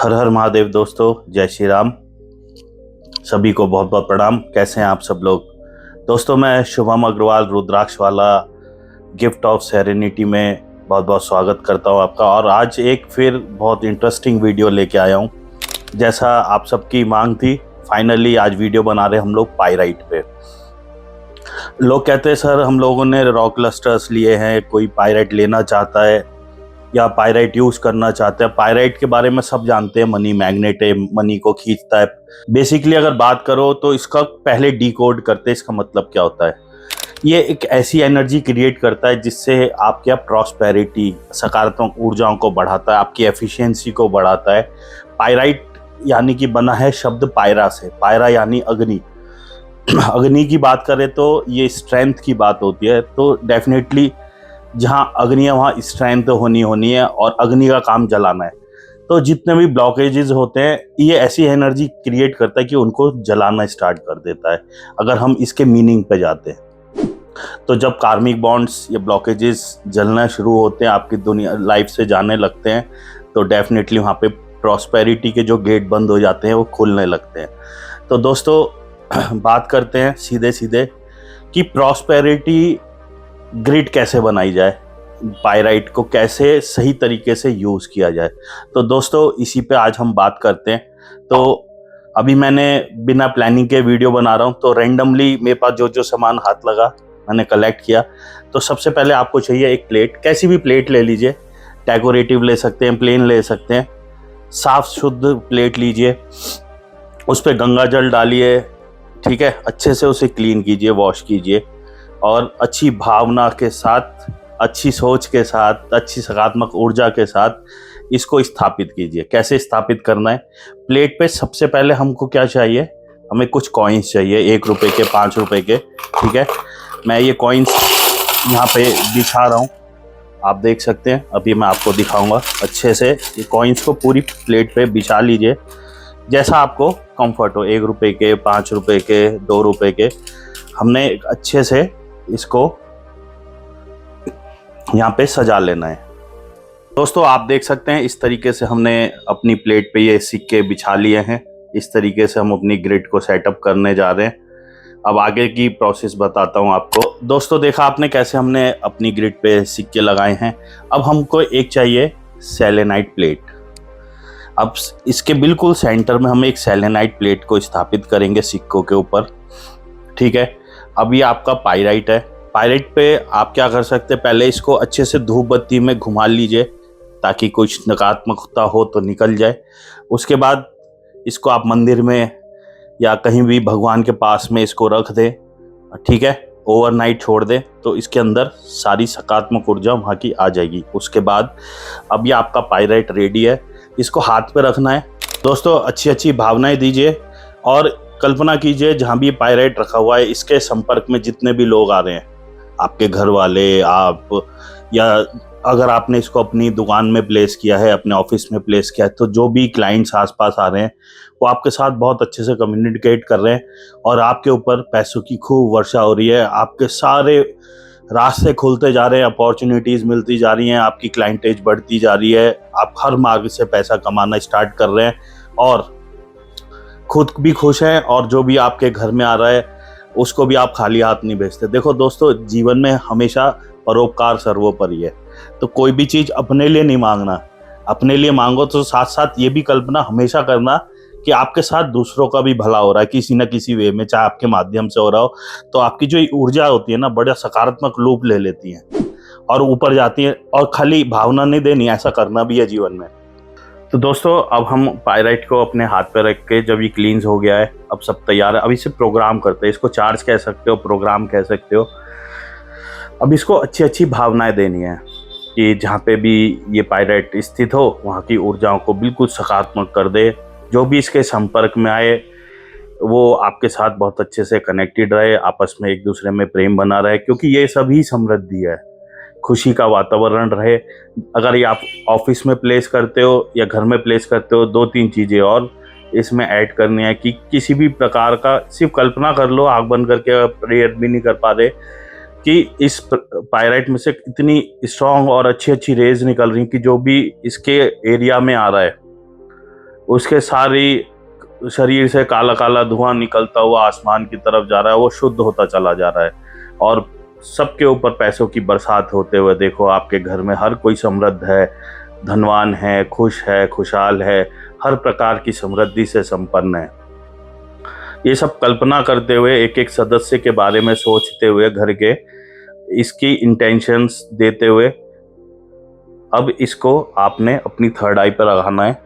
हर हर महादेव दोस्तों, जय श्री राम। सभी को बहुत बहुत प्रणाम। कैसे हैं आप सब लोग? दोस्तों, मैं शुभम अग्रवाल रुद्राक्ष वाला गिफ्ट ऑफ सेरेनिटी में बहुत बहुत स्वागत करता हूं आपका। और आज एक फिर बहुत इंटरेस्टिंग वीडियो लेके आया हूं। जैसा आप सबकी मांग थी, फाइनली आज वीडियो बना रहे हम लोग पाइराइट पे। लोग कहते हैं सर हम लोगों ने रॉक लस्टर्स लिए हैं, कोई पाइराइट लेना चाहता है या पाइराइट यूज करना चाहते हैं। पाइराइट के बारे में सब जानते हैं, मनी मैग्नेट है, मनी को खींचता है। बेसिकली अगर बात करो तो इसका पहले डिकोड करते हैं, इसका मतलब क्या होता है। ये एक ऐसी एनर्जी क्रिएट करता है जिससे आपके प्रॉस्पेरिटी, सकारात्मक ऊर्जाओं को बढ़ाता है, आपकी एफिशिएंसी को बढ़ाता है। पाइराइट यानी कि बना है शब्द पायरा से। पायरा यानी अग्नि। अग्नि की बात करें तो ये स्ट्रेंथ की बात होती है। तो डेफिनेटली जहाँ अग्नि है वहाँ स्ट्रेंथ होनी है, और अग्नि का काम जलाना है। तो जितने भी ब्लॉकेजेस होते हैं, ये ऐसी एनर्जी क्रिएट करता है कि उनको जलाना स्टार्ट कर देता है। अगर हम इसके मीनिंग पे जाते हैं तो जब कार्मिक बॉन्ड्स या ब्लॉकेजेस जलना शुरू होते हैं, आपकी दुनिया लाइफ से जाने लगते हैं, तो डेफिनेटली वहाँ पे प्रॉस्पेरिटी के जो गेट बंद हो जाते हैं वो खुलने लगते हैं। तो दोस्तों बात करते हैं सीधे सीधे कि प्रॉस्पेरिटी ग्रिड कैसे बनाई जाए, पाइराइट को कैसे सही तरीके से यूज़ किया जाए। तो दोस्तों इसी पे आज हम बात करते हैं। तो अभी मैंने बिना प्लानिंग के वीडियो बना रहा हूँ, तो रेंडमली मेरे पास जो जो सामान हाथ लगा मैंने कलेक्ट किया। तो सबसे पहले आपको चाहिए एक प्लेट, कैसी भी प्लेट ले लीजिए, डेकोरेटिव ले सकते हैं, प्लेन ले सकते हैं। साफ शुद्ध प्लेट लीजिए, उस पर गंगा जल डालिए, ठीक है, अच्छे से उसे क्लीन कीजिए, वॉश कीजिए, और अच्छी भावना के साथ, अच्छी सोच के साथ, अच्छी सकारात्मक ऊर्जा के साथ इसको स्थापित कीजिए। कैसे स्थापित करना है? प्लेट पे सबसे पहले हमको क्या चाहिए, हमें कुछ कॉइन्स चाहिए, 1 रुपए के, 5 रुपए के, ठीक है। मैं ये कॉइन्स यहाँ पे बिछा रहा हूँ, आप देख सकते हैं। अभी मैं आपको दिखाऊंगा अच्छे से। ये कॉइन्स को पूरी प्लेट पे बिछा लीजिए, जैसा आपको कंफर्ट हो, 1 रुपए के, 5 रुपए के, 2 रुपए के। हमने अच्छे से इसको यहाँ पे सजा लेना है। दोस्तों आप देख सकते हैं, इस तरीके से हमने अपनी प्लेट पे ये सिक्के बिछा लिए हैं। इस तरीके से हम अपनी ग्रिड को सेटअप करने जा रहे हैं। अब आगे की प्रोसेस बताता हूँ आपको। दोस्तों देखा आपने कैसे हमने अपनी ग्रिड पे सिक्के लगाए हैं। अब हमको एक चाहिए सेलेनाइट प्लेट। अब इसके बिल्कुल सेंटर में हम एक सेलेनाइट प्लेट को स्थापित करेंगे सिक्कों के ऊपर, ठीक है। अब ये आपका पाइराइट है। पाइराइट पे आप क्या कर सकते हैं, पहले इसको अच्छे से धूप बत्ती में घुमा लीजिए ताकि कुछ नकारात्मकता हो तो निकल जाए। उसके बाद इसको आप मंदिर में या कहीं भी भगवान के पास में इसको रख दें, ठीक है। ओवरनाइट छोड़ दें तो इसके अंदर सारी सकारात्मक ऊर्जा वहाँ की आ जाएगी। उसके बाद अब ये आपका पाइराइट रेडी है। इसको हाथ पे रखना है। दोस्तों अच्छी अच्छी भावनाएं दीजिए और कल्पना कीजिए जहाँ भी पाइराइट रखा हुआ है, इसके संपर्क में जितने भी लोग आ रहे हैं, आपके घर वाले, आप, या अगर आपने इसको अपनी दुकान में प्लेस किया है, अपने ऑफिस में प्लेस किया है, तो जो भी क्लाइंट्स आसपास आ रहे हैं वो आपके साथ बहुत अच्छे से कम्युनिकेट कर रहे हैं और आपके ऊपर पैसों की खूब वर्षा हो रही है। आपके सारे रास्ते खुलते जा रहे हैं, अपॉर्चुनिटीज़ मिलती जा रही हैं, आपकी क्लाइंटेज बढ़ती जा रही है, आप हर मार्ग से पैसा कमाना स्टार्ट कर रहे हैं और खुद भी खुश हैं, और जो भी आपके घर में आ रहा है उसको भी आप खाली हाथ नहीं भेजते। देखो दोस्तों, जीवन में हमेशा परोपकार सर्वोपरि है। तो कोई भी चीज़ अपने लिए नहीं मांगना, अपने लिए मांगो तो साथ साथ ये भी कल्पना हमेशा करना कि आपके साथ दूसरों का भी भला हो रहा है किसी न किसी वे में, चाहे आपके माध्यम से हो रहा हो। तो आपकी जो ऊर्जा होती है ना, बड़ा सकारात्मक रूप ले लेती है और ऊपर जाती है। और खाली भावना नहीं देनी, ऐसा करना भी है जीवन में। तो दोस्तों अब हम पाइराइट को अपने हाथ पे रख के, जब ये क्लींस हो गया है, अब सब तैयार है, अब इसे प्रोग्राम करते हैं। इसको चार्ज कह सकते हो, प्रोग्राम कह सकते हो। अब इसको अच्छी अच्छी भावनाएं देनी है कि जहाँ पे भी ये पाइराइट स्थित हो वहाँ की ऊर्जाओं को बिल्कुल सकारात्मक कर दे। जो भी इसके संपर्क में आए वो आपके साथ बहुत अच्छे से कनेक्टेड रहे, आपस में एक दूसरे में प्रेम बना रहे, क्योंकि ये सभी समृद्धि है, खुशी का वातावरण रहे। अगर ये आप ऑफिस में प्लेस करते हो या घर में प्लेस करते हो, 2-3 चीज़ें और इसमें ऐड करनी है कि किसी भी प्रकार का, सिर्फ कल्पना कर लो आँख बंद करके, प्रेयर भी नहीं कर पा रहे, कि इस पाइराइट में से इतनी स्ट्रॉन्ग और अच्छी अच्छी रेज निकल रही कि जो भी इसके एरिया में आ रहा है उसके सारी शरीर से काला काला धुआं निकलता हुआ आसमान की तरफ जा रहा है, वो शुद्ध होता चला जा रहा है। और सबके ऊपर पैसों की बरसात होते हुए देखो, आपके घर में हर कोई समृद्ध है, धनवान है, खुश है, खुशहाल है, हर प्रकार की समृद्धि से संपन्न है। ये सब कल्पना करते हुए, एक एक सदस्य के बारे में सोचते हुए घर के, इसकी इंटेंशंस देते हुए, अब इसको आपने अपनी थर्ड आई पर लगाना है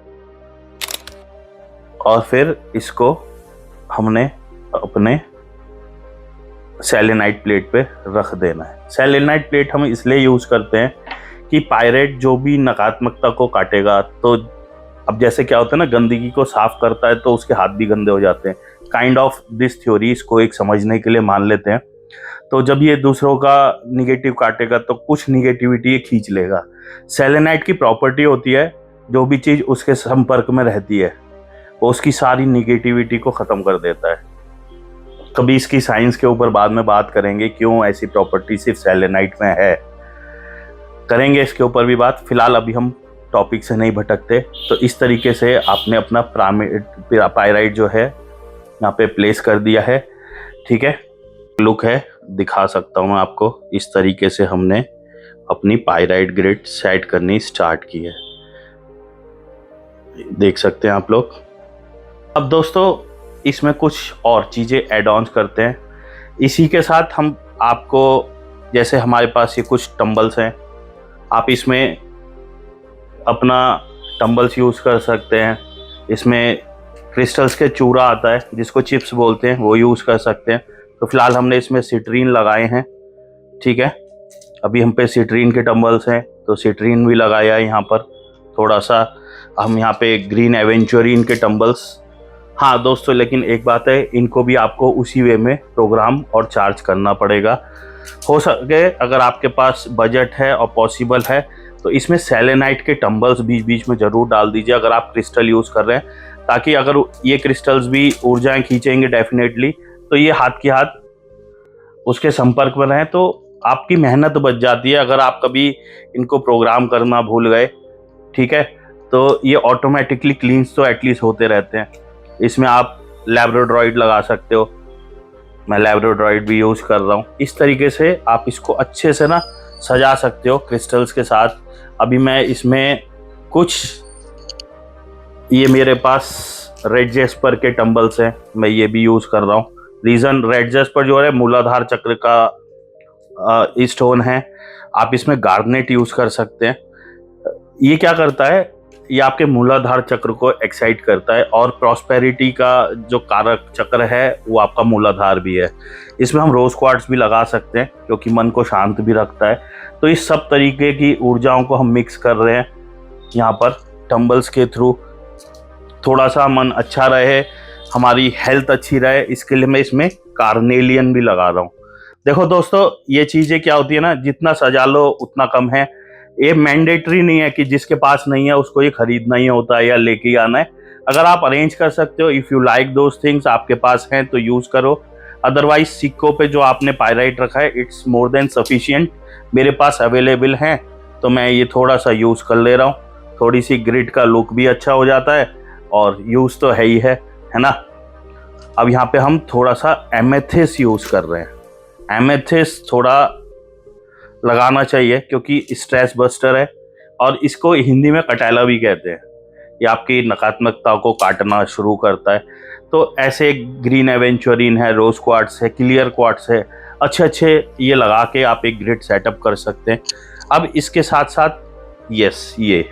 और फिर इसको हमने अपने सेलेनाइट प्लेट पे रख देना है। सेलेनाइट प्लेट हम इसलिए यूज़ करते हैं कि पायरेट जो भी नकारात्मकता को काटेगा, तो अब जैसे क्या होता है ना, गंदगी को साफ करता है तो उसके हाथ भी गंदे हो जाते हैं, काइंड ऑफ दिस थ्योरी, इसको एक समझने के लिए मान लेते हैं। तो जब ये दूसरों का निगेटिव काटेगा तो कुछ निगेटिविटी ये खींच लेगा। सेलेनाइट की प्रॉपर्टी होती है, जो भी चीज़ उसके संपर्क में रहती है वो उसकी सारी निगेटिविटी को ख़त्म कर देता है। कभी इसकी साइंस के ऊपर बाद में बात करेंगे, क्यों ऐसी प्रॉपर्टी सिर्फ सेलेनाइट में है, करेंगे इसके ऊपर भी बात। फिलहाल अभी हम टॉपिक से नहीं भटकते। तो इस तरीके से आपने अपना पायराइट जो है यहाँ पे प्लेस कर दिया है, ठीक है। लुक है, दिखा सकता हूँ मैं आपको। इस तरीके से हमने अपनी पायराइट ग्रिड सेट करनी स्टार्ट की है, देख सकते हैं आप लोग। अब दोस्तों इसमें कुछ और चीज़ें ऐड ऑन करते हैं। इसी के साथ हम आपको, जैसे हमारे पास ये कुछ टम्बल्स हैं, आप इसमें अपना टम्बल्स यूज़ कर सकते हैं। इसमें क्रिस्टल्स के चूरा आता है जिसको चिप्स बोलते हैं, वो यूज़ कर सकते हैं। तो फिलहाल हमने इसमें सिट्रीन लगाए हैं, ठीक है। अभी हम पे सिट्रीन के टम्बल्स हैं तो सिट्रीन भी लगाया है यहाँ पर। थोड़ा सा हम यहाँ पे ग्रीन एवेंचुरिन के टम्बल्स, हाँ दोस्तों, लेकिन एक बात है, इनको भी आपको उसी वे में प्रोग्राम और चार्ज करना पड़ेगा। हो सके अगर आपके पास बजट है और पॉसिबल है तो इसमें सेलेनाइट के टम्बल्स बीच बीच में ज़रूर डाल दीजिए अगर आप क्रिस्टल यूज़ कर रहे हैं, ताकि अगर ये क्रिस्टल्स भी ऊर्जाएं खींचेंगे डेफिनेटली, तो ये हाथ की हाथ उसके संपर्क में रहें तो आपकी मेहनत बच जाती है। अगर आप कभी इनको प्रोग्राम करना भूल गए, ठीक है, तो ये ऑटोमेटिकली क्लींस तो एटलीस्ट होते रहते हैं। इसमें आप लैब्राडोराइड लगा सकते हो, मैं लैब्राडोराइड भी यूज़ कर रहा हूँ। इस तरीके से आप इसको अच्छे से ना सजा सकते हो क्रिस्टल्स के साथ। अभी मैं इसमें कुछ, ये मेरे पास रेड जेस्पर के टम्बल्स हैं, मैं ये भी यूज़ कर रहा हूँ। रीज़न, रेड जेस्पर जो है मूलाधार चक्र का स्टोन है, आप इसमें गार्नेट यूज़ कर सकते हैं। ये क्या करता है, ये आपके मूलाधार चक्र को एक्साइट करता है, और प्रॉस्पेरिटी का जो कारक चक्र है वो आपका मूलाधार भी है। इसमें हम रोज क्वार्ट्स भी लगा सकते हैं क्योंकि मन को शांत भी रखता है। तो इस सब तरीके की ऊर्जाओं को हम मिक्स कर रहे हैं यहाँ पर टम्बल्स के थ्रू। थोड़ा सा मन अच्छा रहे, हमारी हेल्थ अच्छी रहे, इसके लिए मैं इसमें कार्नेलियन भी लगा रहा हूँ। देखो दोस्तों, ये चीज़ें क्या होती है ना, जितना सजा लो उतना कम है। ये मैंडेटरी नहीं है कि जिसके पास नहीं है उसको ये खरीदना ही होता है या लेके ही आना है। अगर आप अरेंज कर सकते हो, if you like those things, आपके पास हैं तो यूज़ करो। अदरवाइज सिक्कों पे जो आपने पायराइट रखा है, इट्स मोर देन सफिशिएंट। मेरे पास अवेलेबल हैं तो मैं ये थोड़ा सा यूज़ कर ले रहा हूँ। थोड़ी सी ग्रिड का लुक भी अच्छा हो जाता है और यूज़ तो है ही है ना। अब यहाँ पे हम थोड़ा सा एमेथिस यूज़ कर रहे हैं। एमेथिस थोड़ा लगाना चाहिए क्योंकि स्ट्रेस बस्टर है, और इसको हिंदी में कटैला भी कहते हैं। ये आपकी नकारात्मकता को काटना शुरू करता है। तो ऐसे ग्रीन एवेंचुरिन है, रोज क्वार्ट्स है, क्लियर क्वार्ट्स है, अच्छे अच्छे ये लगा के आप एक ग्रिड सेटअप कर सकते हैं। अब इसके साथ साथ यस, ये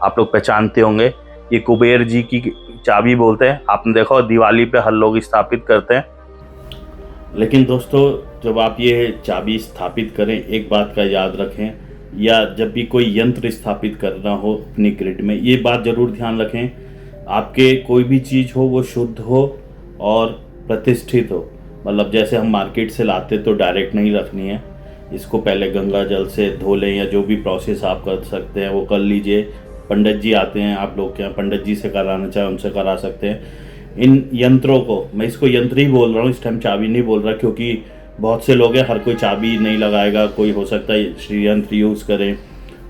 आप लोग पहचानते होंगे, ये कुबेर जी की चाबी बोलते हैं। आपने देखो दिवाली पे हर लोग स्थापित करते हैं। लेकिन दोस्तों, जब आप ये चाबी स्थापित करें, एक बात का याद रखें, या जब भी कोई यंत्र स्थापित करना हो अपनी ग्रिड में, ये बात ज़रूर ध्यान रखें, आपके कोई भी चीज़ हो वो शुद्ध हो और प्रतिष्ठित हो। मतलब जैसे हम मार्केट से लाते तो डायरेक्ट नहीं रखनी है, इसको पहले गंगा जल से धो लें, या जो भी प्रोसेस आप कर सकते हैं वो कर लीजिए। पंडित जी आते हैं आप लोग के यहाँ, पंडित जी से कराना चाहे उनसे करा सकते हैं। इन यंत्रों को, मैं इसको यंत्र ही बोल रहा हूँ इस टाइम, चाबी नहीं बोल रहा, क्योंकि बहुत से लोग हैं, हर कोई चाबी नहीं लगाएगा, कोई हो सकता है श्री यंत्र यूज़ करें।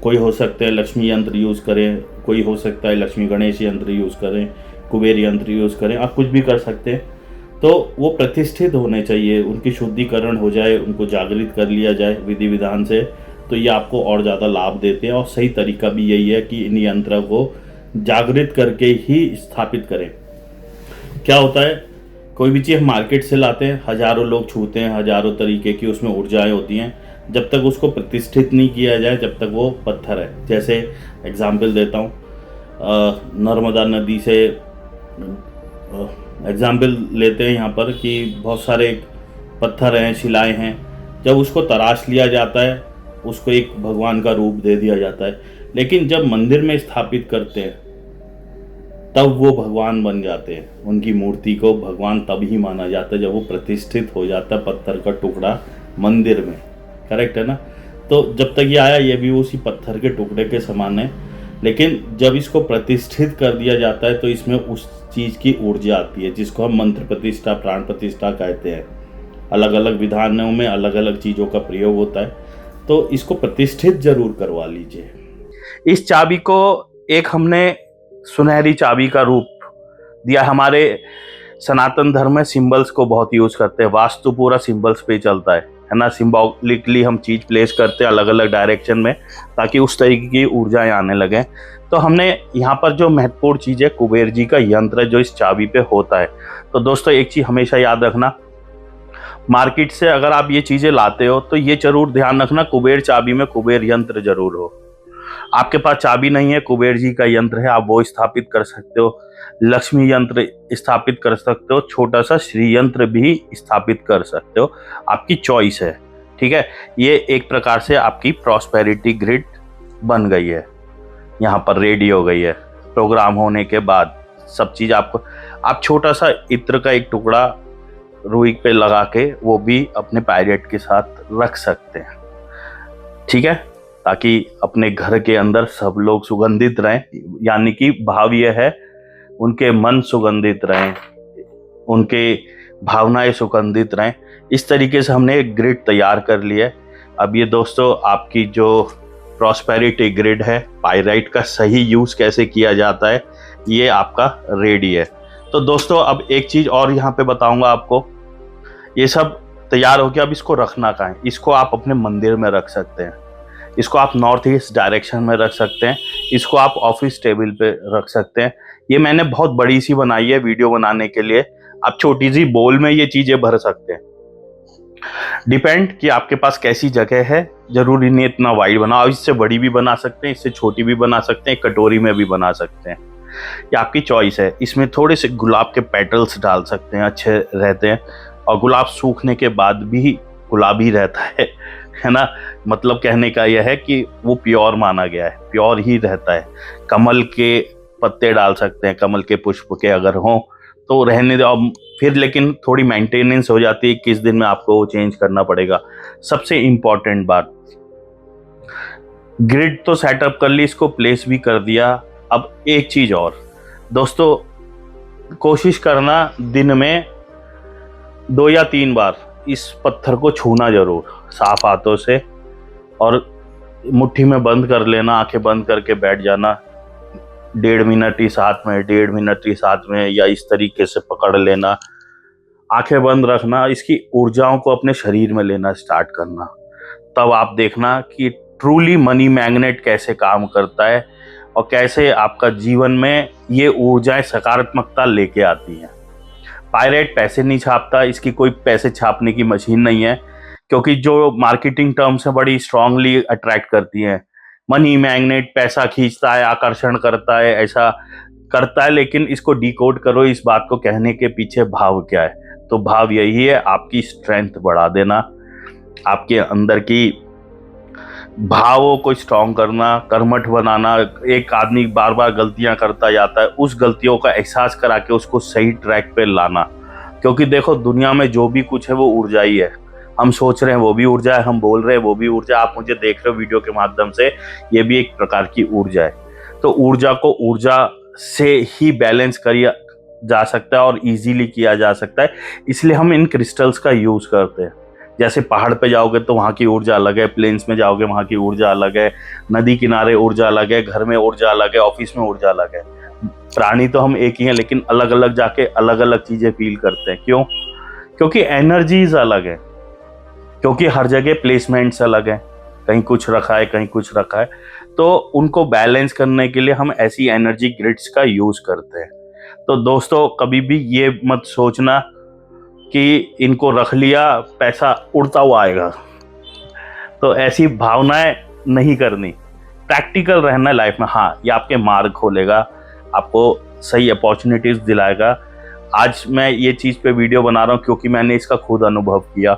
कोई हो सकते हैं लक्ष्मी यंत्र यूज़ करें, कोई हो सकता है लक्ष्मी गणेश यंत्र यूज़ करें, कुबेर यंत्र यूज़ करें, आप कुछ भी कर सकते हैं। तो वो प्रतिष्ठित होने चाहिए, उनकी शुद्धिकरण हो जाए, उनको जागृत कर लिया जाए विधि विधान से, तो ये आपको और ज़्यादा लाभ देते हैं। और सही तरीका भी यही है कि इन यंत्र को जागृत करके ही स्थापित करें। क्या होता है, कोई भी चीज़ मार्केट से लाते हैं, हज़ारों लोग छूते हैं, हज़ारों तरीके की उसमें ऊर्जाएं होती हैं, जब तक उसको प्रतिष्ठित नहीं किया जाए तब तक वो पत्थर है। जैसे एग्जाम्पल देता हूँ, नर्मदा नदी से एग्जाम्पल लेते हैं यहाँ पर कि बहुत सारे पत्थर हैं, शिलाएं हैं, जब उसको तराश लिया जाता है उसको एक भगवान का रूप दे दिया जाता है, लेकिन जब मंदिर में स्थापित करते हैं तब वो भगवान बन जाते हैं। उनकी मूर्ति को भगवान तब ही माना जाता है जब वो प्रतिष्ठित हो जाता है पत्थर का टुकड़ा मंदिर में। करेक्ट है ना? तो जब तक ये आया ये भी उसी पत्थर के टुकड़े के समान है, लेकिन जब इसको प्रतिष्ठित कर दिया जाता है तो इसमें उस चीज़ की ऊर्जा आती है जिसको हम मंत्र प्रतिष्ठा, प्राण प्रतिष्ठा कहते हैं। अलग अलग विधानों में अलग अलग चीज़ों का प्रयोग होता है, तो इसको प्रतिष्ठित जरूर करवा लीजिए। इस चाबी को एक हमने सुनहरी चाबी का रूप दिया। हमारे सनातन धर्म में सिंबल्स को बहुत यूज करते हैं, वास्तु पूरा सिंबल्स पे ही चलता है ना। सिंबॉलिकली हम चीज प्लेस करते हैं अलग अलग डायरेक्शन में ताकि उस तरीके की ऊर्जाएं आने लगे। तो हमने यहाँ पर जो महत्वपूर्ण चीज है कुबेर जी का यंत्र जो इस चाबी पे होता है। तो दोस्तों एक चीज हमेशा याद रखना, मार्केट से अगर आप ये चीजें लाते हो तो ये जरूर ध्यान रखना कुबेर चाबी में कुबेर यंत्र जरूर हो। आपके पास चाबी नहीं है, कुबेर जी का यंत्र है, आप वो स्थापित कर सकते हो, लक्ष्मी यंत्र स्थापित कर सकते हो, छोटा सा श्री यंत्र भी स्थापित कर सकते हो, आपकी चॉइस है। ठीक है, ये एक प्रकार से आपकी प्रॉस्पेरिटी ग्रिड बन गई है, यहाँ पर रेडी हो गई है। प्रोग्राम होने के बाद सब चीज़ आपको, आप छोटा सा इत्र का एक टुकड़ा रुई पे लगा के वो भी अपने पायरेट के साथ रख सकते हैं। ठीक है, ताकि अपने घर के अंदर सब लोग सुगंधित रहें, यानी कि भाव यह है उनके मन सुगंधित रहें, उनके भावनाएं सुगंधित रहें। इस तरीके से हमने एक ग्रिड तैयार कर लिया है। अब ये दोस्तों आपकी जो प्रॉस्पेरिटी ग्रिड है, पाइराइट का सही यूज कैसे किया जाता है, ये आपका रेडी है। तो दोस्तों अब एक चीज और यहाँ पे बताऊंगा आपको, ये सब तैयार हो गया, अब इसको रखना कहाँ है? इसको आप अपने मंदिर में रख सकते हैं, इसको आप नॉर्थ ईस्ट डायरेक्शन में रख सकते हैं, इसको आप ऑफिस टेबल पे रख सकते हैं। ये मैंने बहुत बड़ी सी बनाई है वीडियो बनाने के लिए, आप छोटी सी बोल में ये चीजें भर सकते हैं। डिपेंड कि आपके पास कैसी जगह है, जरूरी नहीं इतना वाइड बनाओ, इससे बड़ी भी बना सकते हैं, इससे छोटी भी बना सकते हैं, कटोरी में भी बना सकते हैं, ये आपकी चॉइस है। इसमें थोड़े से गुलाब के पेटल्स डाल सकते हैं, अच्छे रहते हैं। और गुलाब सूखने के बाद भी गुलाबी रहता है ना, मतलब कहने का यह है कि वो प्योर माना गया है, प्योर ही रहता है। कमल के पत्ते डाल सकते हैं, कमल के पुष्प के अगर हों तो रहने दो, फिर लेकिन थोड़ी मेंटेनेंस हो जाती है, किस दिन में आपको वो चेंज करना पड़ेगा। सबसे इम्पॉर्टेंट बात, ग्रिड तो सेटअप कर ली, इसको प्लेस भी कर दिया। अब एक चीज और दोस्तों, कोशिश करना दिन में 2 या 3 बार इस पत्थर को छूना जरूर साफ हाथों से, और मुट्ठी में बंद कर लेना, आंखें बंद करके बैठ जाना, 1.5 मिनट इस हाथ में, 1.5 मिनट इस हाथ में, या इस तरीके से पकड़ लेना, आंखें बंद रखना, इसकी ऊर्जाओं को अपने शरीर में लेना स्टार्ट करना। तब आप देखना कि ट्रूली मनी मैग्नेट कैसे काम करता है और कैसे आपका जीवन में ये ऊर्जाएं सकारात्मकता लेके आती हैं। पायरेट पैसे नहीं छापता, इसकी कोई पैसे छापने की मशीन नहीं है, क्योंकि जो मार्केटिंग टर्म्स है बड़ी स्ट्रांगली अट्रैक्ट करती हैं। मनी मैग्नेट पैसा खींचता है, आकर्षण करता है, ऐसा करता है, लेकिन इसको डिकोड करो, इस बात को कहने के पीछे भाव क्या है। तो भाव यही है, आपकी स्ट्रेंथ बढ़ा देना, आपके अंदर की भावों को स्ट्रांग करना, कर्मठ बनाना। एक आदमी बार बार गलतियां करता जाता है, उस गलतियों का एहसास करा के उसको सही ट्रैक पे लाना। क्योंकि देखो दुनिया में जो भी कुछ है वो ऊर्जा ही है, हम सोच रहे हैं वो भी ऊर्जा है, हम बोल रहे हैं वो भी ऊर्जा, आप मुझे देख रहे हो वीडियो के माध्यम से, ये भी एक प्रकार की ऊर्जा है। तो ऊर्जा को ऊर्जा से ही बैलेंस किया जा सकता है और इजीली किया जा सकता है, इसलिए हम इन क्रिस्टल्स का यूज करते हैं। जैसे पहाड़ पे जाओगे तो वहाँ की ऊर्जा अलग है, प्लेन्स में जाओगे वहाँ की ऊर्जा अलग है, नदी किनारे ऊर्जा अलग है, घर में ऊर्जा अलग है, ऑफिस में ऊर्जा अलग है। प्राणी तो हम एक ही हैं, लेकिन अलग अलग जाके अलग अलग चीजें फील करते हैं। क्यों? क्योंकि एनर्जीज अलग है, क्योंकि हर जगह प्लेसमेंट्स अलग है, कहीं कुछ रखा है कहीं कुछ रखा है। तो उनको बैलेंस करने के लिए हम ऐसी एनर्जी ग्रिड्स का यूज करते हैं। तो दोस्तों, कभी भी ये मत सोचना कि इनको रख लिया पैसा उड़ता हुआ आएगा, तो ऐसी भावनाएं नहीं करनी। प्रैक्टिकल रहना लाइफ में। हाँ, ये आपके मार्ग खोलेगा, आपको सही अपॉर्चुनिटीज दिलाएगा। आज मैं ये चीज़ पे वीडियो बना रहा हूँ क्योंकि मैंने इसका खुद अनुभव किया,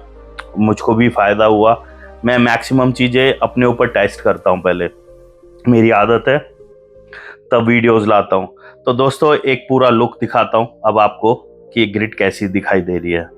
मुझको भी फ़ायदा हुआ। मैं मैक्सिमम चीज़ें अपने ऊपर टेस्ट करता हूँ पहले, मेरी आदत है, तब वीडियोस लाता हूँ। तो दोस्तों, एक पूरा लुक दिखाता हूँ अब आपको कि ग्रिड कैसी दिखाई दे रही है।